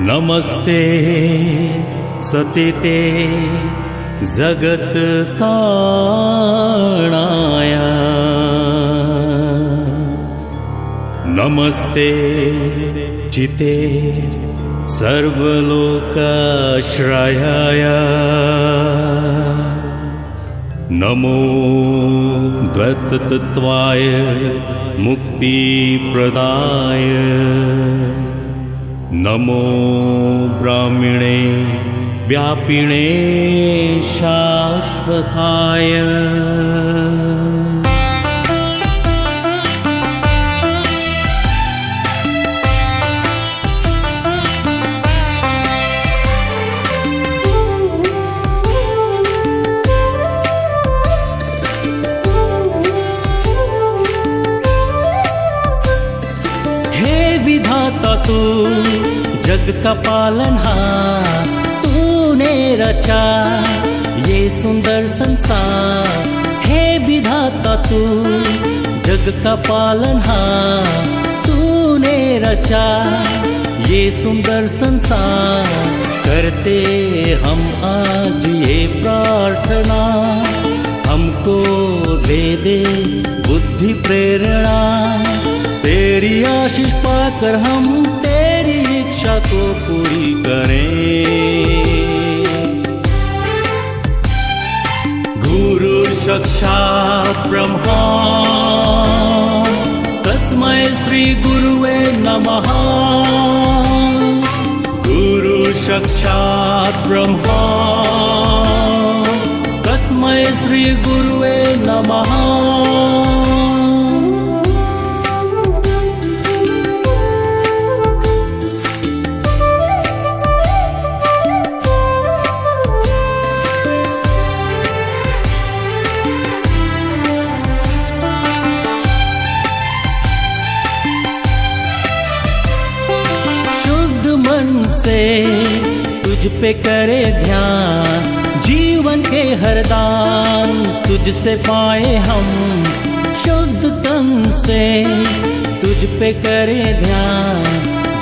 नमस्ते सतिते जगत काणाया, नमस्ते चिते सर्वलोकाश्रयाय, नमो द्वैततत्त्वाय मुक्तिप्रदाय, नमो ब्राह्मणे व्यापिणे शाश्वताय। हे विधाता तू जग का पालनहार, तूने रचा ये सुंदर संसार। हे विधाता तू जग का पालनहार, तूने रचा ये सुंदर संसार। करते हम आज ये प्रार्थना, हमको दे दे बुद्धि प्रेरणा। तेरी आशीष पाकर हम तेरी इच्छा को पूरी करें। गुरु साक्षात् ब्रह्मा, तस्मै श्री गुरुवे नमः। गुरु साक्षात् ब्रह्मा, तस्मै श्री गुरुवे नमः। से तुझ पे करे ध्यान, जीवन के हर दान तुझसे पाए हम। शुद्ध तन से तुझ पे करे ध्यान,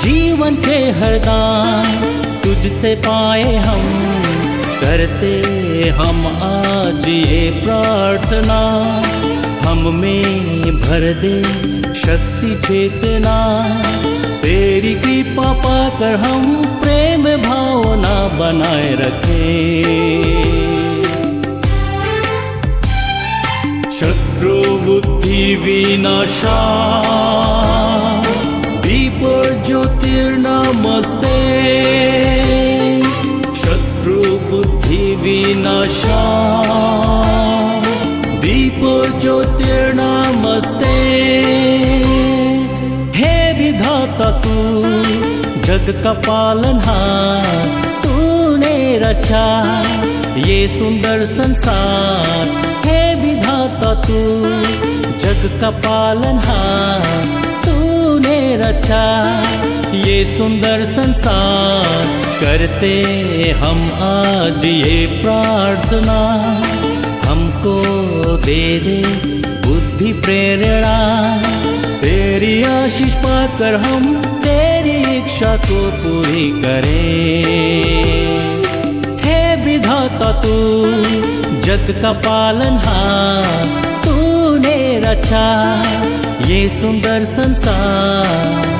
जीवन के हर दान तुझसे पाए हम। करते हम आज ये प्रार्थना, हम में भर दे शक्ति चेतना। तेरी कृपा पाकर हम प्रेम भावना बनाए रखें। शत्रु बुद्धि विनाशा, दीप ज्योतिर्नमस्ते। शत्रु बुद्धि विनाशा, दीप ज्योतिर्नमस्ते। विधाता तू जग का पालनहार, तूने रचा ये सुंदर संसार। हे विधाता तू जग का पालनहार, तूने रचा ये सुंदर संसार। करते हम आज ये प्रार्थना, हमको दे दे बुद्धि प्रेरणा। तेरी आशीष पाकर हम तेरी इच्छा को पूरी करें। हे विधाता तू जग का पालनहार, तूने रचा ये सुंदर संसार।